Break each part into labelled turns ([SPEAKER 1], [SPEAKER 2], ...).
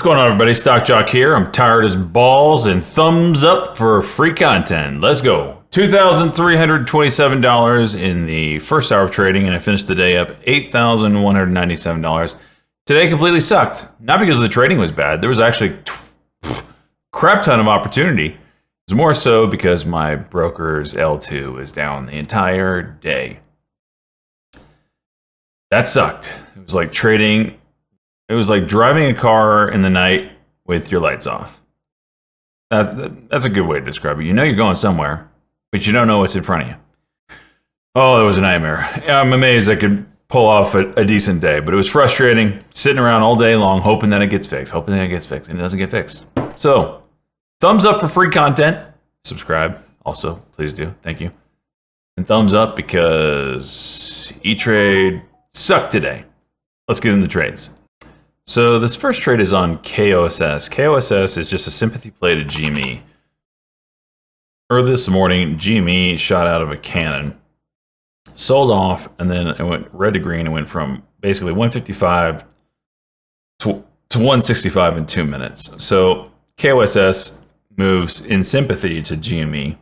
[SPEAKER 1] going on, everybody? Stock Jock here. I'm tired as balls, and thumbs up for free content. Let's go. $2,327 in the first hour of trading, and I finished the day up $8,197. Today completely sucked. Not because the trading was bad. There was actually a crap ton of opportunity. It was more so because my broker's L2 was down the entire day. That sucked. It was like trading. It was like driving a car in the night with your lights off. That's a good way to describe it. You know you're going somewhere, but you don't know what's in front of you. Oh, it was a nightmare. I'm amazed I could pull off a decent day, but it was frustrating, sitting around all day long, hoping that it gets fixed, and it doesn't get fixed. So, thumbs up for free content. Subscribe, also, please do. Thank you. And thumbs up because eTrade sucked today. Let's get into trades. So this first trade is on KOSS. KOSS is just a sympathy play to GME. Early this morning, GME shot out of a cannon, sold off, and then it went red to green and went from basically 155 to 165 in 2 minutes. So KOSS moves in sympathy to GME.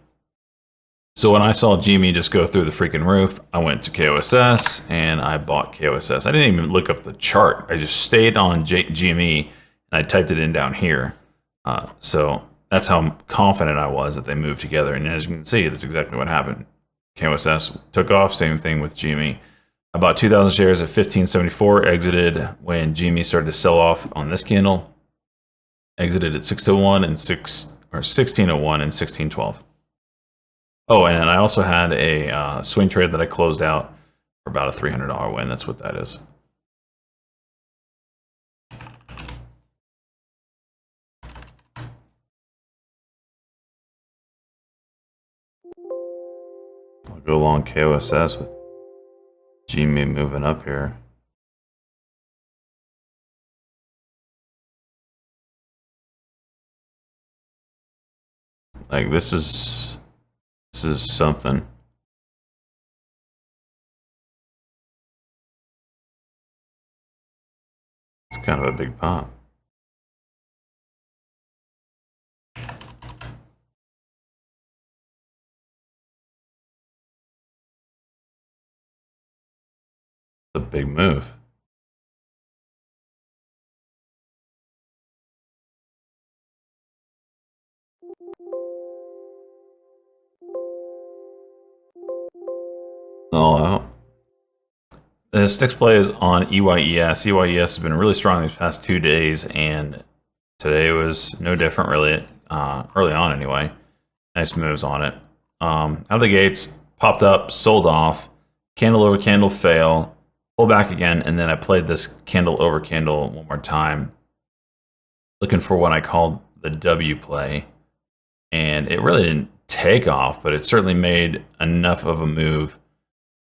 [SPEAKER 1] So when I saw GME just go through the freaking roof, I went to KOSS and I bought KOSS. I didn't even look up the chart. I just stayed on GME and I typed it in down here. So that's how confident I was that they moved together. And as you can see, that's exactly what happened. KOSS took off, same thing with GME. I bought 2,000 shares at 15.74, exited when GME started to sell off on this candle. Exited at 601 and 1601 and 1612. Oh, and I also had a swing trade that I closed out for about a $300 win. That's what that is. I'll go along KOSS with GME moving up here. Like this is something. It's kind of a big pop. It's a big move. All out. The sticks play is on EYES. EYES has been really strong these past 2 days, and today was no different, really. Early on, anyway. Nice moves on it. Out of the gates, popped up, sold off, candle over candle fail, pull back again, and then I played this candle over candle one more time, looking for what I called the W play, and it really didn't take off, but it certainly made enough of a move,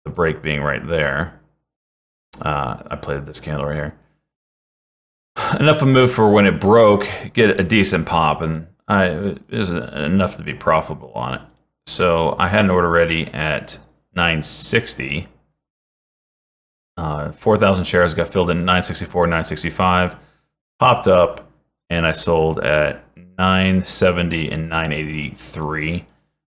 [SPEAKER 1] the break being right there. I played this candle right here. Enough of a move for when it broke, get a decent pop, and it was enough to be profitable on it. So I had an order ready at 960. 4,000 shares got filled in 964, 965, popped up, and I sold at 970 and 983.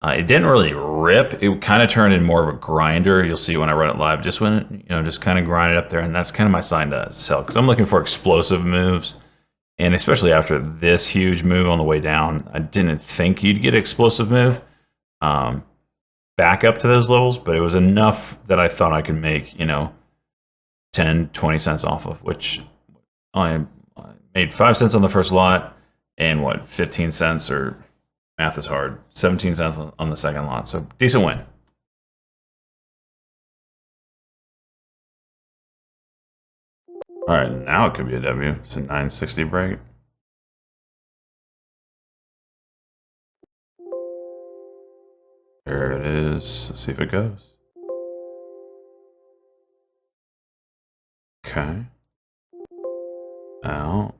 [SPEAKER 1] It didn't really rip. It kind of turned in more of a grinder. You'll see when I run it live. Just when it, just kind of grind it up there, and that's kind of my sign to sell because I'm looking for explosive moves, and especially after this huge move on the way down, I didn't think you'd get an explosive move back up to those levels, but it was enough that I thought I could make 10, 20 cents off of, which I made 5 cents on the first lot, and what 15 cents or math is hard. 17 cents on the second lot. So decent win. All right, now it could be a W. It's a 960 break. There it is. Let's see if it goes. Okay. Out.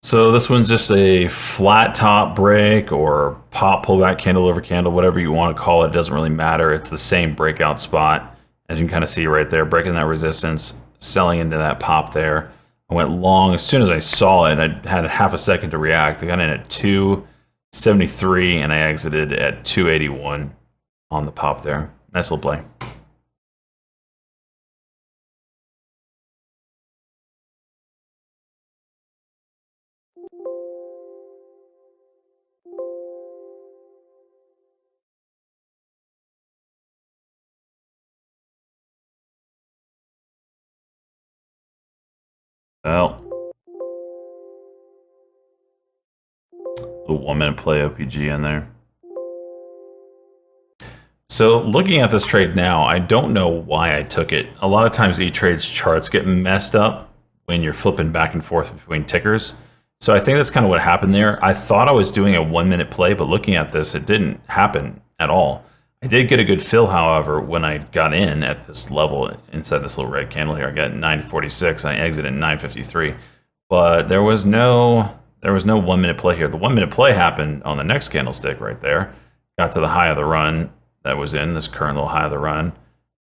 [SPEAKER 1] So this one's just a flat top break or pop pullback candle over candle, whatever you want to call it. It doesn't really matter. It's the same breakout spot. As you can kind of see right there, breaking that resistance, selling into that pop there. I went long as soon as I saw it. I had half a second to react. I got in at 273 and I exited at 281 on the pop there. Nice little play. Well, the 1 minute play OPG in there. So looking at this trade now, I don't know why I took it. A lot of times eTrade's charts get messed up when you're flipping back and forth between tickers. So I think that's kind of what happened there. I thought I was doing a 1 minute play, but looking at this, it didn't happen at all. I did get a good fill, however, when I got in at this level inside this little red candle here. I got 946, I exited at 953. But there was no 1 minute play here. The 1 minute play happened on the next candlestick right there. Got to the high of the run that was in this current little high of the run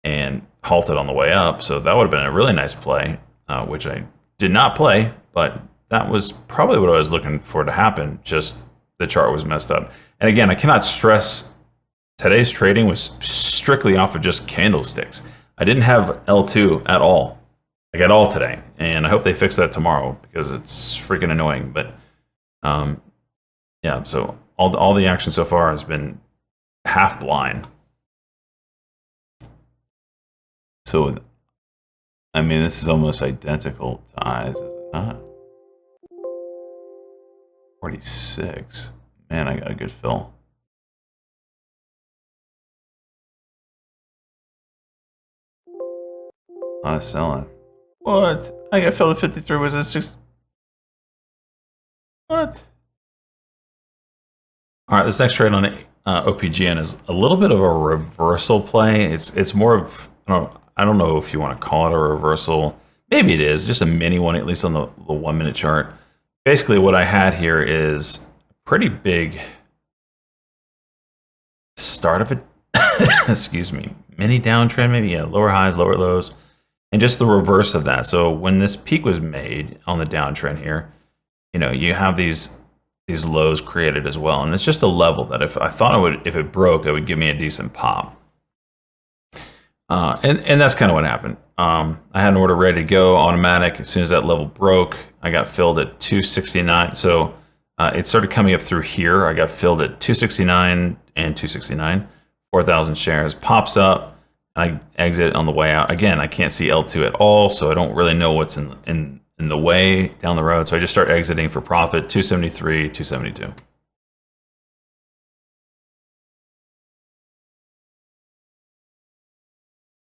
[SPEAKER 1] and halted on the way up. So that would have been a really nice play, which I did not play, but that was probably what I was looking for to happen. Just the chart was messed up. And again, I cannot stress today's trading was strictly off of just candlesticks. I didn't have L2 at all. Like at all today. And I hope they fix that tomorrow because it's freaking annoying. But yeah, so all the action so far has been half blind. So, I mean, this is almost identical to eyes, is it not? 46. Man, I got a good fill. Not a selling. What? I got filled at 53. Was it 6? What? All right, this next trade on OPGN is a little bit of a reversal play. It's more of, I don't know if you want to call it a reversal. Maybe it is, just a mini one, at least on the 1 minute chart. Basically, what I had here is a pretty big start of it. Excuse me, mini downtrend, maybe, yeah, lower highs, lower lows, and just the reverse of that. So when this peak was made on the downtrend here, you know, you have these lows created as well, and it's just a level that if I thought it would, if it broke, it would give me a decent pop. And that's kind of what happened. I had an order ready to go, automatic. As soon as that level broke, I got filled at 269. So it started coming up through here. I got filled at 269 and 269, 4,000 shares. Pops up, and I exit on the way out. Again, I can't see L2 at all, so I don't really know what's in the way down the road. So I just start exiting for profit, 273, 272.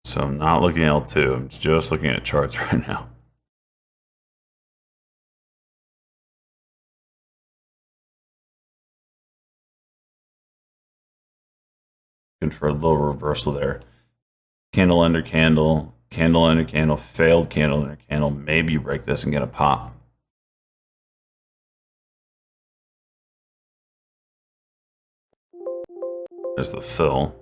[SPEAKER 1] So I'm not looking at L2, I'm just looking at charts right now. Looking for a little reversal there. Candle under candle, candle under candle, failed candle under candle. Maybe you break this and get a pop. There's the fill.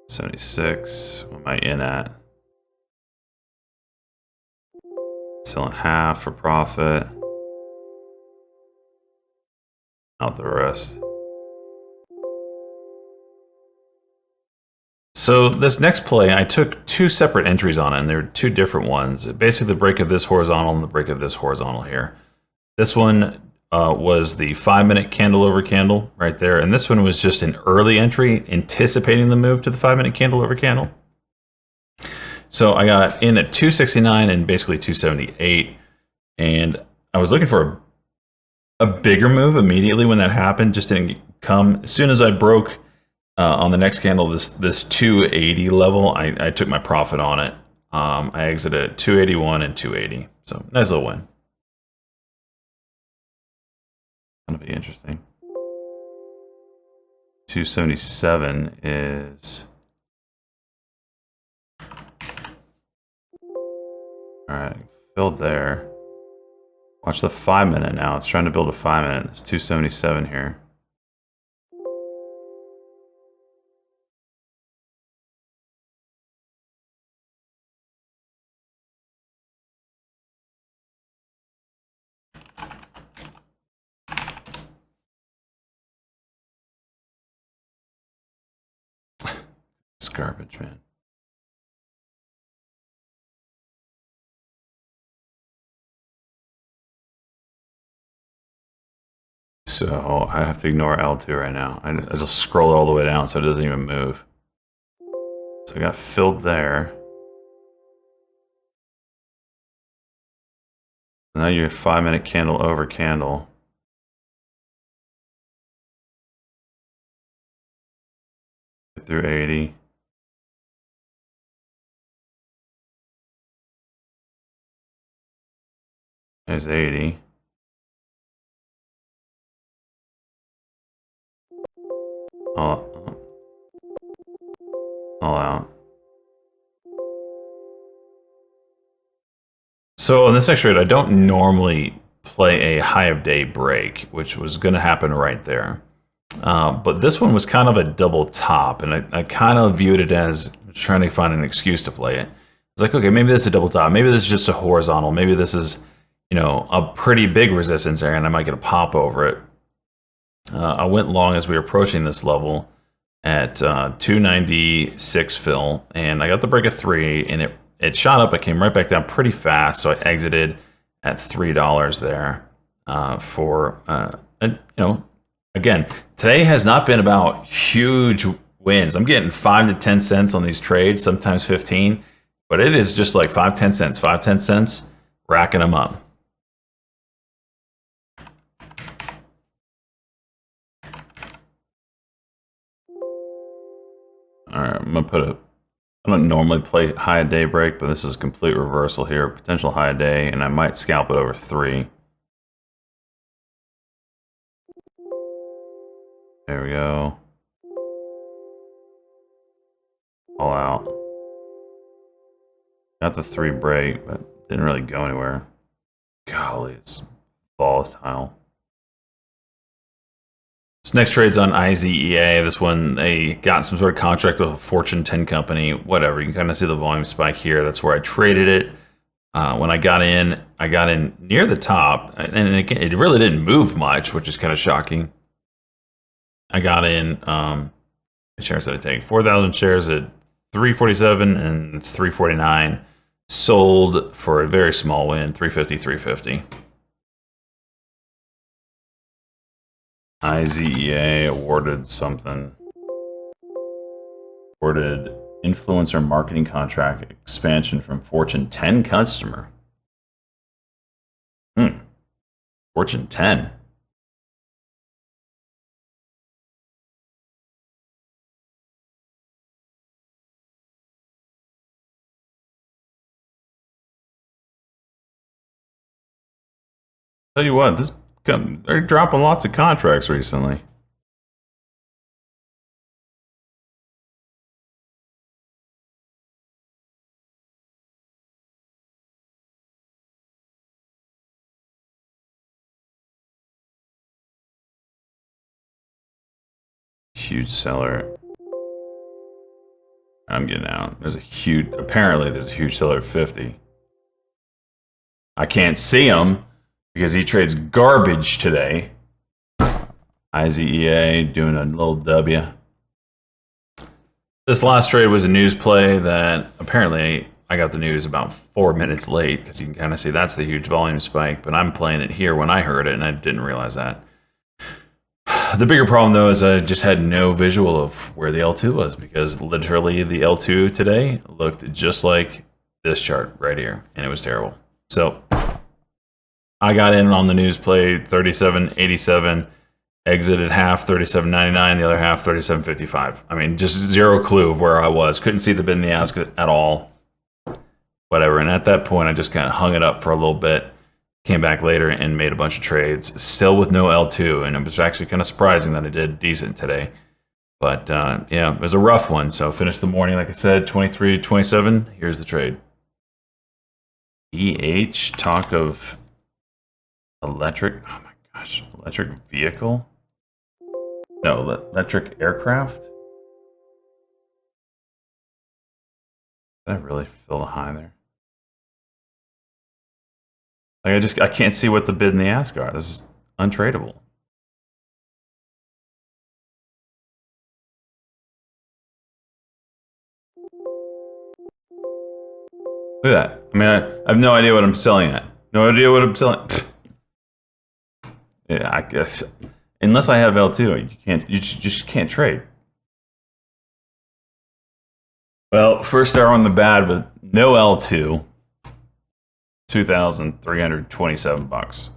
[SPEAKER 1] 76. What am I in at? Selling half for profit. Out the rest. So this next play, I took two separate entries on it, and they were two different ones. Basically, the break of this horizontal and the break of this horizontal here. This one was the 5 minute candle over candle right there, and this one was just an early entry, anticipating the move to the 5 minute candle over candle. So I got in at 269 and basically 278, and I was looking for a bigger move immediately when that happened. Just didn't come. As soon as I broke on the next candle, this 280 level, I took my profit on it. I exited at 281 and 280. So nice little win. That'll be interesting. 277 is... All right, filled there. Watch the 5 minute now. It's trying to build a 5 minute. It's 277 here. It's garbage, man. So I have to ignore L2 right now. I just scroll it all the way down so it doesn't even move. So I got filled there. Now you're 5 minute candle over candle. Through 80. There's 80. All out. So on this next trade, I don't normally play a high of day break, which was going to happen right there. But this one was kind of a double top, and I kind of viewed it as trying to find an excuse to play it. It's like, okay, maybe this is a double top. Maybe this is just a horizontal. Maybe this is, you know, a pretty big resistance area, and I might get a pop over it. I went long as we were approaching this level at 296 fill, and I got the break of 3, and it shot up. It came right back down pretty fast, so I exited at $3 there for, you know, again, today has not been about huge wins. I'm getting 5 to 10 cents on these trades, sometimes 15, but it is just like 5, 10 cents, 5, 10 cents, racking them up. All right, I'm gonna put a, I don't normally play high day break, but this is a complete reversal here. Potential high day, and I might scalp it over 3. There we go. All out. Got the 3 break, but didn't really go anywhere. Golly, it's volatile. This next trade's on IZEA. This one, they got some sort of contract with a Fortune 10 company, whatever. You can kind of see the volume spike here. That's where I traded it. When I got in near the top, and again, it really didn't move much, which is kind of shocking. I got in, shares did I take? 4,000 shares at 347 and 349. Sold for a very small win, 350, 350. IZEA awarded something. Awarded influencer marketing contract expansion from Fortune 10 customer. Fortune 10. Tell you what, they're dropping lots of contracts recently. Huge seller. I'm getting out. Apparently there's a huge seller at 50. I can't see him because he trades garbage today. IZEA doing a little W. This last trade was a news play that apparently I got the news about 4 minutes late, because you can kind of see that's the huge volume spike, but I'm playing it here when I heard it and I didn't realize that. The bigger problem though is I just had no visual of where the L2 was, because literally the L2 today looked just like this chart right here, and it was terrible. So I got in on the news play 37.87, exited half 37.99, the other half 37.55. I mean, just zero clue of where I was. Couldn't see the bid in the ask at all. Whatever. And at that point, I just kind of hung it up for a little bit. Came back later and made a bunch of trades, still with no L2. And it was actually kind of surprising that I did decent today. But yeah, it was a rough one. So finished the morning, like I said, 23-27. Here's the trade. EH, talk of Electric. Oh my gosh, electric vehicle. No, electric aircraft. Did I really fill the high there? Like I can't see what the bid and the ask are. This is untradeable. Look at that. I mean, I have no idea what I'm selling at. No idea what I'm selling. Yeah, I guess unless I have L2, you can't. You just can't trade. Well, first arrow on the bad with no L2. $2,327.